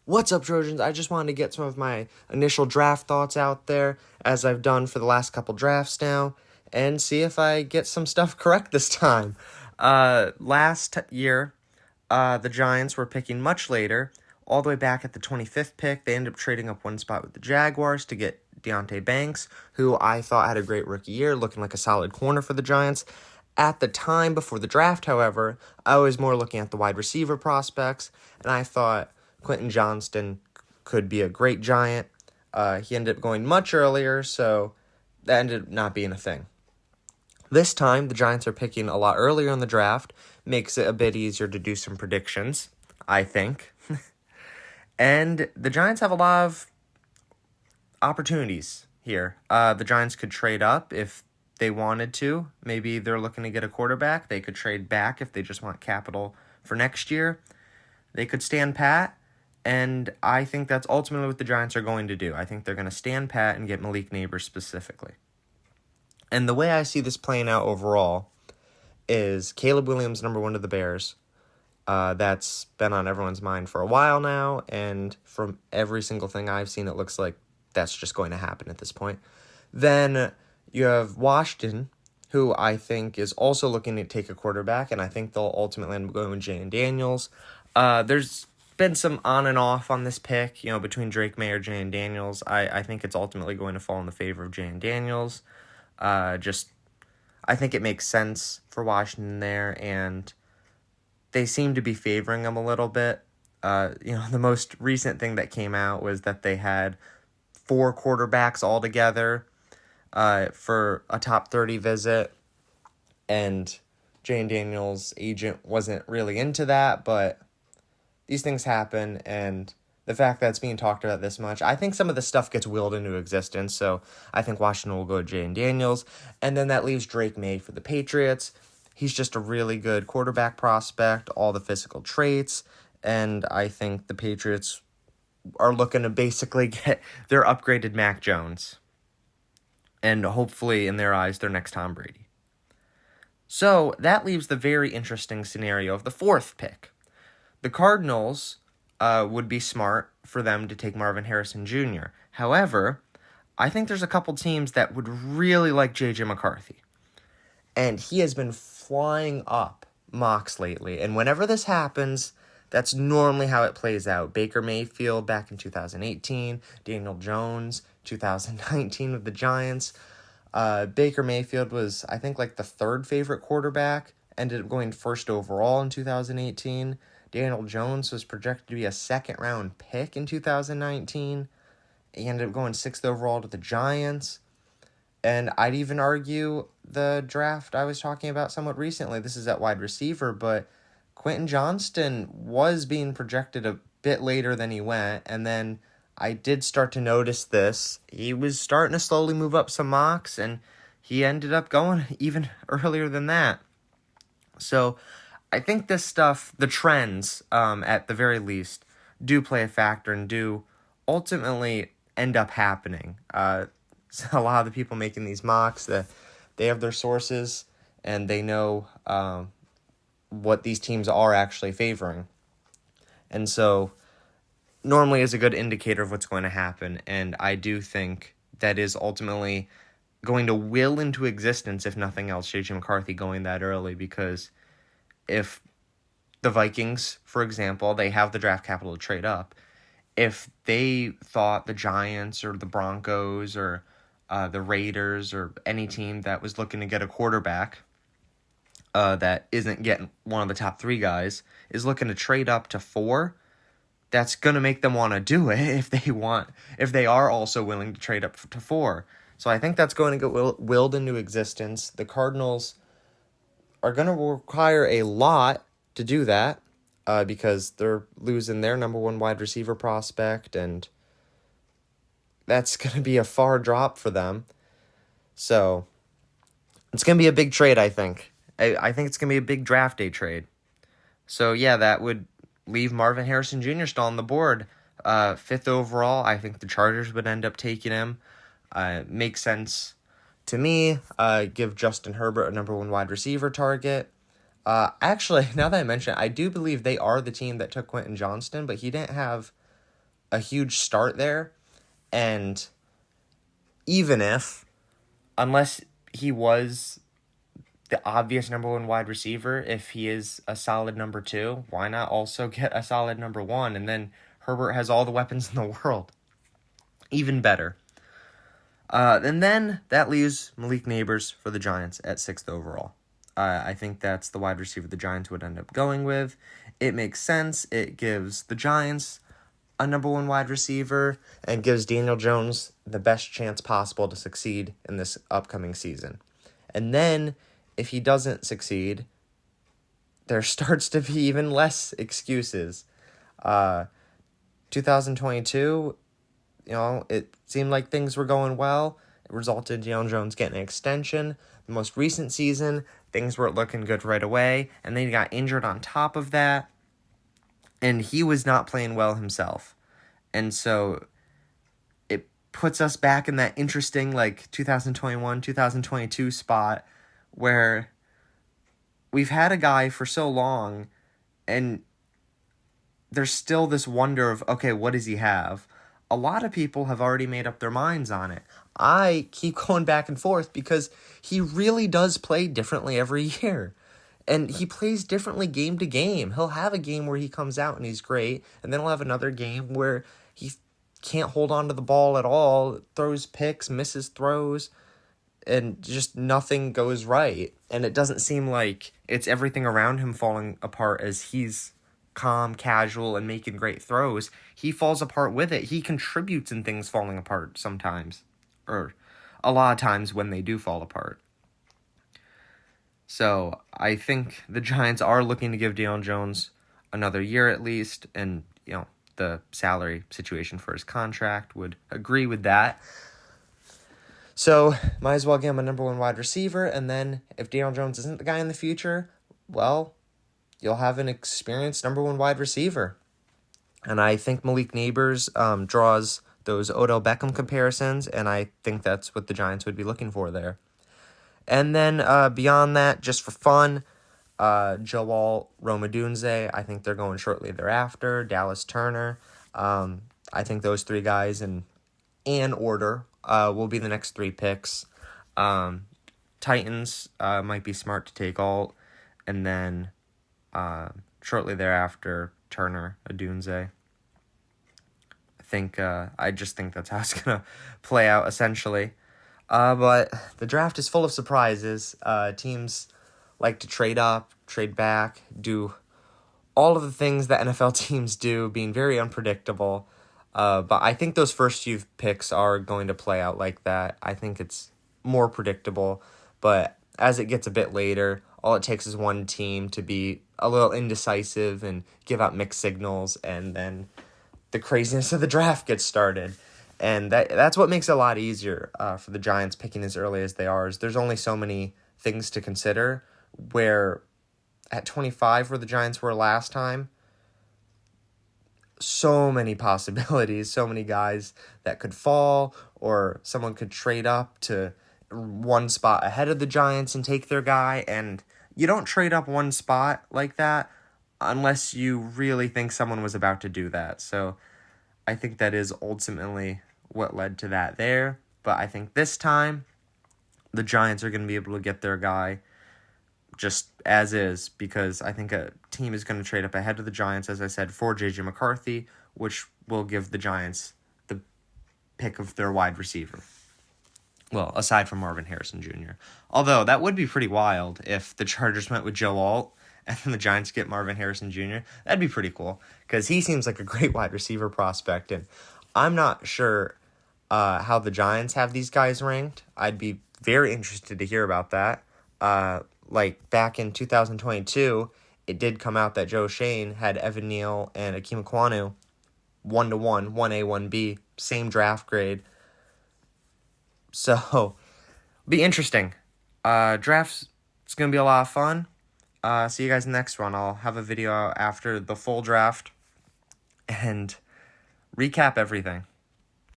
What's up, Trojans? I just wanted to get some of my initial draft thoughts out there, as I've done for the last couple drafts now, and see if I get some stuff correct this time. Last year, the Giants were picking much later, all the way back at the 25th pick. They ended up trading up one spot with the Jaguars to get Deonte Banks, who I thought had a great rookie year, looking like a solid corner for the Giants. At the time, before the draft, however, I was more looking at the wide receiver prospects, and I thought Quentin Johnston could be a great Giant. He ended up going much earlier, so that ended up not being a thing. This time, the Giants are picking a lot earlier in the draft, makes it a bit easier to do some predictions, I think. And the Giants have a lot of opportunities here. The Giants could trade up if they wanted to. Maybe they're looking to get a quarterback. They could trade back if they just want capital for next year. They could stand pat, and I think that's ultimately what the Giants are going to do. I think they're going to stand pat and get Malik Nabers specifically. And the way I see this playing out overall is Caleb Williams, number one to the Bears. That's been on everyone's mind for a while now, and from every single thing I've seen, it looks like that's just going to happen at this point. Then you have Washington, who I think is also looking to take a quarterback, and I think they'll ultimately end up going with Jayden Daniels. There's been some on and off on this pick, between Drake May or Jayden Daniels. I think it's ultimately going to fall in the favor of Jayden Daniels. I think it makes sense for Washington there, and they seem to be favoring him a little bit. The most recent thing that came out was that they had 4 quarterbacks altogether for a top 30 visit, and Jayden Daniels' agent wasn't really into that, but these things happen, and the fact that it's being talked about this much, I think some of the stuff gets willed into existence, so I think Washington will go to Jayden Daniels, and then that leaves Drake May for the Patriots. He's just a really good quarterback prospect, all the physical traits, and I think the Patriots are looking to basically get their upgraded Mac Jones, and hopefully, in their eyes, their next Tom Brady. So that leaves the very interesting scenario of the 4th pick. The Cardinals would be smart for them to take Marvin Harrison Jr. However, I think there's a couple teams that would really like J.J. McCarthy. And he has been flying up mocks lately. And whenever this happens, that's normally how it plays out. Baker Mayfield back in 2018, Daniel Jones 2019 with the Giants. Baker Mayfield was, I think, like the 3rd favorite quarterback, ended up going 1st overall in 2018. Daniel Jones was projected to be a 2nd-round pick in 2019. He ended up going 6th overall to the Giants. And I'd even argue the draft I was talking about somewhat recently, this is at wide receiver, but Quentin Johnston was being projected a bit later than he went, and then I did start to notice this. He was starting to slowly move up some mocks, and he ended up going even earlier than that. So I think this stuff, the trends, at the very least, do play a factor and do ultimately end up happening. So a lot of the people making these mocks, they have their sources, and they know what these teams are actually favoring. And so normally is a good indicator of what's going to happen, and I do think that is ultimately going to will into existence, if nothing else, J.J. McCarthy going that early, because if the Vikings, for example, they have the draft capital to trade up, if they thought the Giants or the Broncos or the Raiders or any team that was looking to get a quarterback that isn't getting one of the top 3 guys is looking to trade up to 4, that's going to make them want to do it if they are also willing to trade up to 4. So I think that's going to get willed into existence. The Cardinals are going to require a lot to do that because they're losing their number 1 wide receiver prospect, and that's going to be a far drop for them. So it's going to be a big trade, I think. I think it's going to be a big draft day trade. So yeah, that would leave Marvin Harrison Jr. still on the board. 5th overall, I think the Chargers would end up taking him. Makes sense to me. Give Justin Herbert a number 1 wide receiver target. Actually, now that I mention it, I do believe they are the team that took Quentin Johnston, but he didn't have a huge start there. And even if, unless he was the obvious number one wide receiver, if he is a solid number two, why not also get a solid number one? And then Herbert has all the weapons in the world. Even better. And then that leaves Malik Nabers for the Giants at 6th overall. I think that's the wide receiver the Giants would end up going with. It makes sense. It gives the Giants a number one wide receiver and gives Daniel Jones the best chance possible to succeed in this upcoming season. And then, if he doesn't succeed, there starts to be even less excuses. 2022, it seemed like things were going well. It resulted in Daniel Jones getting an extension. The most recent season, things weren't looking good right away, and then he got injured on top of that, and he was not playing well himself. And so it puts us back in that interesting 2021, 2022 spot where we've had a guy for so long, and there's still this wonder of, okay, what does he have? A lot of people have already made up their minds on it. I keep going back and forth because he really does play differently every year. And he plays differently game to game. He'll have a game where he comes out and he's great, and then he'll have another game where he can't hold on to the ball at all, throws picks, misses throws, and just nothing goes right. And it doesn't seem like it's everything around him falling apart as he's calm, casual, and making great throws. He falls apart with it. He contributes in things falling apart sometimes, or a lot of times when they do fall apart. So I think the Giants are looking to give Daniel Jones another year at least, and the salary situation for his contract would agree with that. So might as well give him a number one wide receiver, and then if Daniel Jones isn't the guy in the future, well, you'll have an experienced number one wide receiver. And I think Malik Nabers draws those Odell Beckham comparisons, and I think that's what the Giants would be looking for there. And then beyond that, just for fun, Joel Romadunze, I think they're going shortly thereafter. Dallas Turner. I think those three guys in order will be the next three picks. Titans might be smart to take Alt, and then shortly thereafter, Turner, Odunze. I just think that's how it's going to play out, essentially. But the draft is full of surprises. Teams like to trade up, trade back, do all of the things that NFL teams do, being very unpredictable. But I think those first few picks are going to play out like that. I think it's more predictable. But as it gets a bit later, all it takes is one team to be a little indecisive and give out mixed signals, and then the craziness of the draft gets started. And that's what makes it a lot easier for the Giants picking as early as they are. Is there's only so many things to consider, where at 25, where the Giants were last time, so many possibilities, so many guys that could fall, or someone could trade up to one spot ahead of the Giants and take their guy. And you don't trade up one spot like that unless you really think someone was about to do that. So I think that is ultimately what led to that there. But I think this time, the Giants are going to be able to get their guy just as is, because I think a team is going to trade up ahead of the Giants, as I said, for J.J. McCarthy, which will give the Giants the pick of their wide receiver. Well, aside from Marvin Harrison Jr. Although, that would be pretty wild if the Chargers went with Joe Alt and then the Giants get Marvin Harrison Jr. That'd be pretty cool, because he seems like a great wide receiver prospect, and I'm not sure how the Giants have these guys ranked. I'd be very interested to hear about that. Back in 2022, it did come out that Joe Shane had Evan Neal and Akeem Ekwonu 1-to-1, 1A, 1B, same draft grade. So, be interesting. Drafts, it's going to be a lot of fun. See you guys in the next one. I'll have a video after the full draft and recap everything.